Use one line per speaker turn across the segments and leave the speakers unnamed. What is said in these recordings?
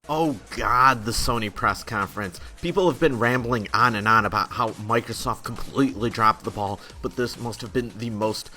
Oh god, the Sony press conference. People have been rambling on and on about how Microsoft completely dropped the ball, but this must have been the most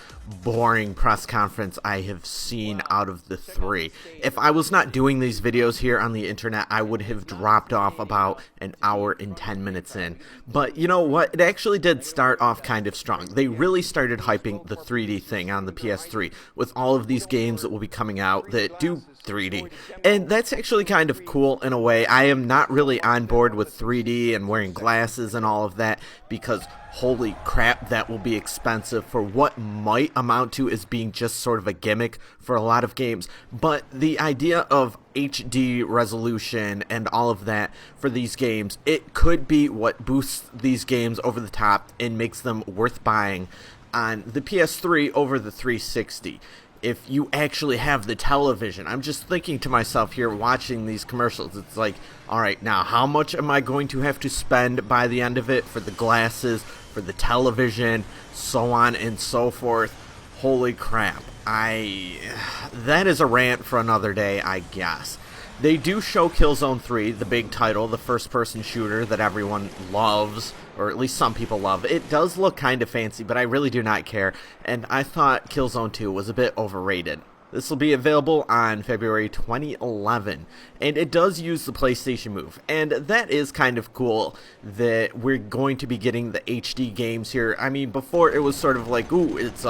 boring press conference I have seen out of the three. If I was not doing these videos here on the internet, I would have dropped off about an hour and 10 minutes in. But you know what? It actually did start off kind of strong. They really started hyping the 3D thing on the PS3 with all of these games that will be coming out that do 3D. And that's actually kind of cool in a way. I am not really on board with 3D and wearing glasses and all of that because holy crap, that will be expensive for what might amount to as being just sort of a gimmick for a lot of games. But the idea of HD resolution and all of that for these games, it could be what boosts these games over the top and makes them worth buying on the PS3 over the 360. If you actually have the television. I'm just thinking to myself here watching these commercials, it's like, alright, now how much am I going to have to spend by the end of it for the glasses, for the television, so on and so forth? Holy crap. That is a rant for another day, I guess. They do show Killzone 3, the big title, the first-person shooter that everyone loves, or at least some people love. It does look kind of fancy, but I really do not care, and I thought Killzone 2 was a bit overrated. This will be available on February 2011, and it does use the PlayStation Move, and that is kind of cool that we're going to be getting the HD games here. I mean, before it was sort of like, ooh, it's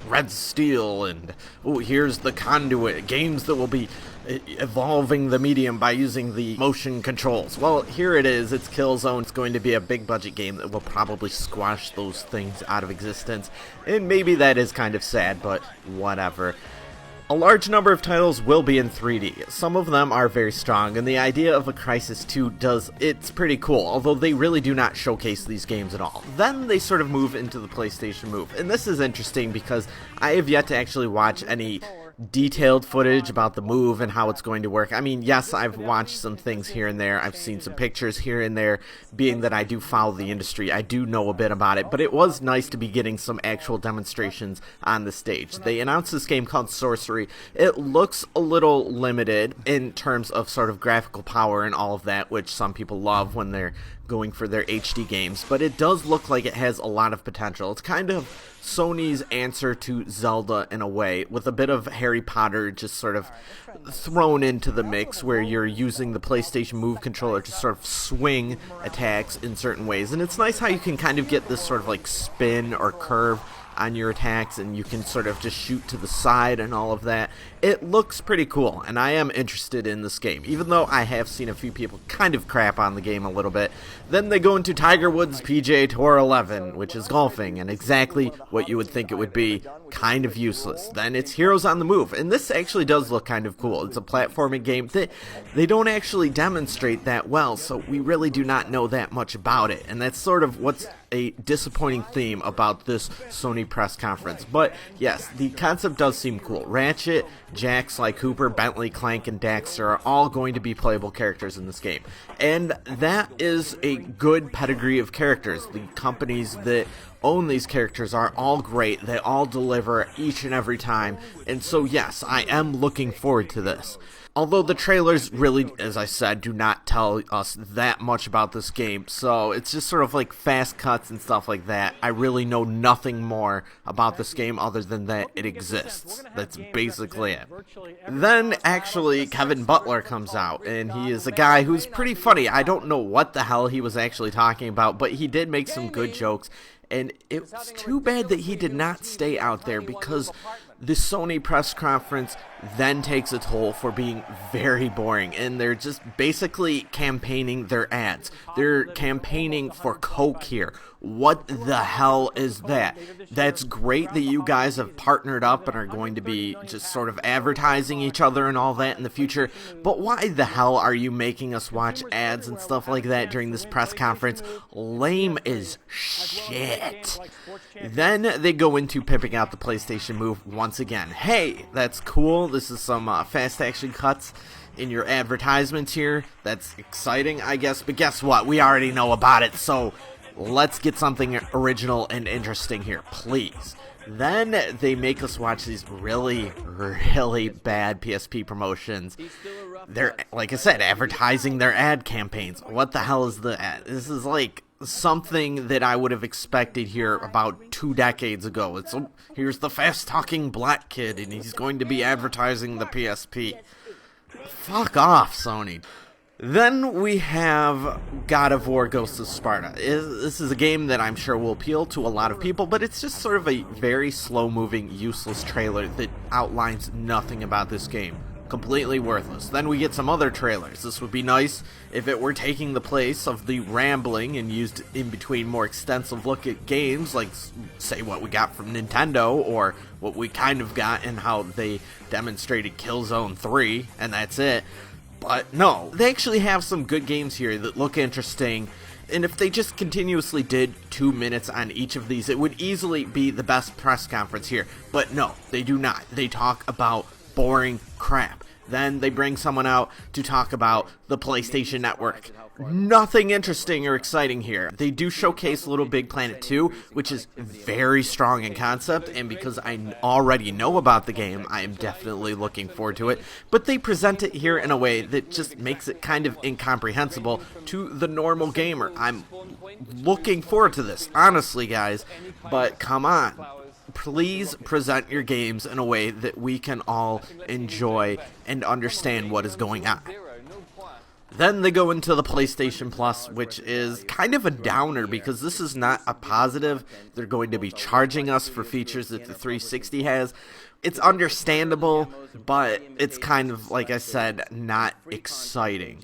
Red Steel, and ooh, here's the Conduit, games that will be evolving the medium by using the motion controls. Well, here it is, it's Killzone. It's going to be a big budget game that will probably squash those things out of existence, and maybe that is kind of sad, but whatever. A large number of titles will be in 3D. Some of them are very strong, and the idea of a Crysis 2 it's pretty cool, although they really do not showcase these games at all. Then they sort of move into the PlayStation Move, and this is interesting because I have yet to actually watch any detailed footage about the Move and how it's going to work. I mean, yes, I've watched some things here and there. I've seen some pictures here and there, being that I do follow the industry. I do know a bit about it, but it was nice to be getting some actual demonstrations on the stage. They announced this game called Sorcery. It looks a little limited in terms of sort of graphical power and all of that, which some people love when they're going for their HD games, but it does look like it has a lot of potential. It's kind of Sony's answer to Zelda in a way, with a bit of Harry Potter just sort of thrown into the mix, where you're using the PlayStation Move controller to sort of swing attacks in certain ways. And it's nice how you can kind of get this sort of like spin or curve on your attacks, and you can sort of just shoot to the side and all of that. It looks pretty cool, and I am interested in this game, even though I have seen a few people kind of crap on the game a little bit. Then they go into Tiger Woods PGA Tour 11, which is golfing, and exactly what you would think it would be, kind of useless. Then it's Heroes on the Move, and this actually does look kind of cool. It's a platforming game that they don't actually demonstrate that well, so we really do not know that much about it, and that's sort of what's a disappointing theme about this Sony press conference. But yes, the concept does seem cool. Ratchet, Jack, Sly Cooper, Bentley, Clank, and Daxter are all going to be playable characters in this game, and that is a good pedigree of characters. The companies that own these characters are all great. They all deliver each and every time, and so yes, I am looking forward to this. Although the trailers really, as I said, do not tell us that much about this game, so it's just sort of like fast cuts and stuff like that. I really know nothing more about this game other than that it exists. That's basically it. Then, actually, Kevin Butler comes out, and he is a guy who's pretty funny. I don't know what the hell he was actually talking about, but he did make some good jokes, and it's too bad that he did not stay out there, because the Sony press conference then takes a toll for being very boring, and they're just basically campaigning their ads. They're campaigning for Coke here. What the hell is that? That's great that you guys have partnered up and are going to be just sort of advertising each other and all that in the future, but why the hell are you making us watch ads and stuff like that during this press conference? Lame as shit. Then they go into pimping out the PlayStation Move once again. Hey, that's cool. This is some fast action cuts in your advertisements here. That's exciting, I guess, but guess what? We already know about it, so let's get something original and interesting here, please. Then they make us watch these really, really bad PSP promotions. They're, like I said, advertising their ad campaigns. What the hell is the ad? This is like something that I would have expected here about 2 decades ago. It's here's the fast-talking black kid, and he's going to be advertising the PSP. Fuck off, Sony. Then we have God of War Ghosts of Sparta. This is a game that I'm sure will appeal to a lot of people, but it's just sort of a very slow-moving, useless trailer that outlines nothing about this game. Completely worthless. Then we get some other trailers. This would be nice if it were taking the place of the rambling and used in between more extensive look at games, like, say, what we got from Nintendo, or what we kind of got in how they demonstrated Killzone 3, and that's it. But no, they actually have some good games here that look interesting, and if they just continuously did 2 minutes on each of these, it would easily be the best press conference here. But no, they do not. They talk about boring crap. Then they bring someone out to talk about the PlayStation Network. Nothing interesting or exciting here. They do showcase Little Big Planet 2, which is very strong in concept, and because I already know about the game, I am definitely looking forward to it. But they present it here in a way that just makes it kind of incomprehensible to the normal gamer. I'm looking forward to this, honestly, guys, but come on. Please present your games in a way that we can all enjoy and understand what is going on. Then they go into the PlayStation Plus, which is kind of a downer because this is not a positive. They're going to be charging us for features that the 360 has. It's understandable, but it's kind of, like I said, not exciting.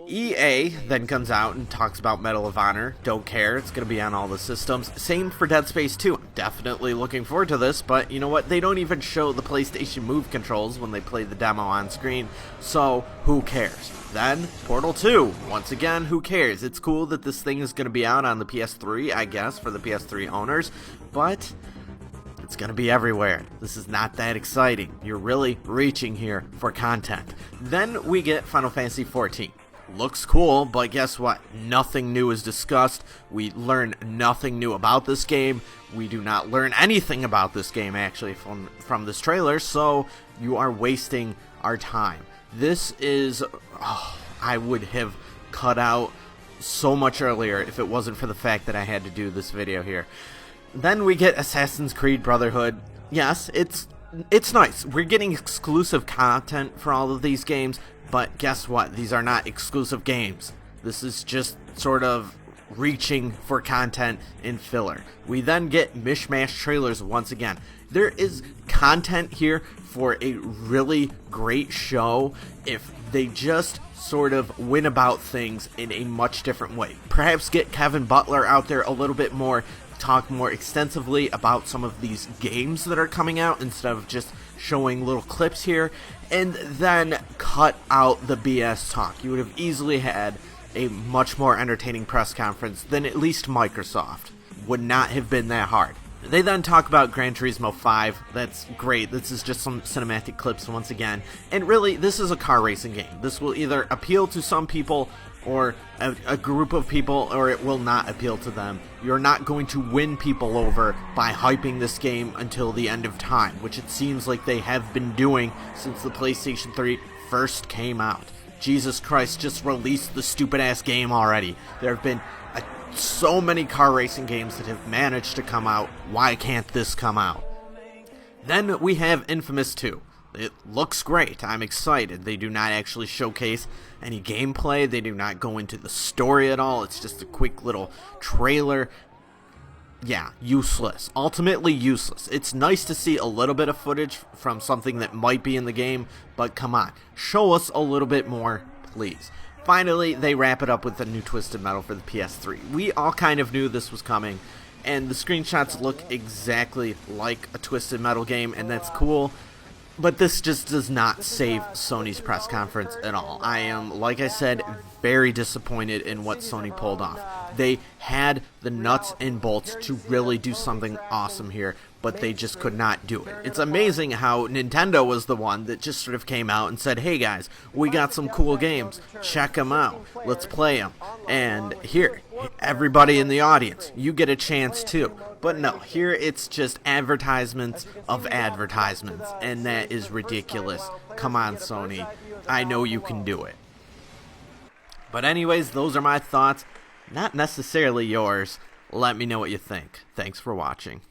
EA then comes out and talks about Medal of Honor. Don't care. It's going to be on all the systems. Same for Dead Space 2. I'm definitely looking forward to this, but you know what? They don't even show the PlayStation Move controls when they play the demo on screen, so who cares? Then, Portal 2. Once again, who cares? It's cool that this thing is going to be out on the PS3, I guess, for the PS3 owners, but it's going to be everywhere. This is not that exciting. You're really reaching here for content. Then we get Final Fantasy XIV. Looks cool, but guess what? Nothing new is discussed. We learn nothing new about this game. We do not learn anything about this game, actually, from this trailer, so you are wasting our time. This is... I would have cut out so much earlier if it wasn't for the fact that I had to do this video here. Then we get Assassin's Creed Brotherhood. Yes, it's nice. We're getting exclusive content for all of these games, but guess what? These are not exclusive games. This is just sort of reaching for content in filler. We then get mishmash trailers once again. There is content here for a really great show if they just sort of went about things in a much different way. Perhaps get Kevin Butler out there a little bit more, talk more extensively about some of these games that are coming out instead of just showing little clips here, and then cut out the BS talk. You would have easily had a much more entertaining press conference than at least Microsoft. Would not have been that hard. They then talk about Gran Turismo 5. That's great. This is just some cinematic clips once again. And really, this is a car racing game. This will either appeal to some people or a group of people, or it will not appeal to them. You're not going to win people over by hyping this game until the end of time, which it seems like they have been doing since the PlayStation 3 first came out. Jesus Christ, just release the stupid-ass game already. There have been so many car racing games that have managed to come out. Why can't this come out? Then we have Infamous 2. It looks great. I'm excited. They do not actually showcase any gameplay. They do not go into the story at all. It's just a quick little trailer. Yeah, useless. Ultimately useless. It's nice to see a little bit of footage from something that might be in the game, but come on. Show us a little bit more, please. Finally, they wrap it up with a new Twisted Metal for the PS3. We all kind of knew this was coming, and the screenshots look exactly like a Twisted Metal game, and that's cool. But this just does not save Sony's press conference at all. I am, like I said, very disappointed in what Sony pulled off. They had the nuts and bolts to really do something awesome here, but they just could not do it. It's amazing how Nintendo was the one that just sort of came out and said, hey guys, we got some cool games, check them out, let's play them, and here, everybody in the audience, you get a chance too. But no, here it's just advertisements of advertisements, and that is ridiculous. Come on, Sony, I know you can do it. But anyways, those are my thoughts, not necessarily yours. Let me know what you think. Thanks for watching.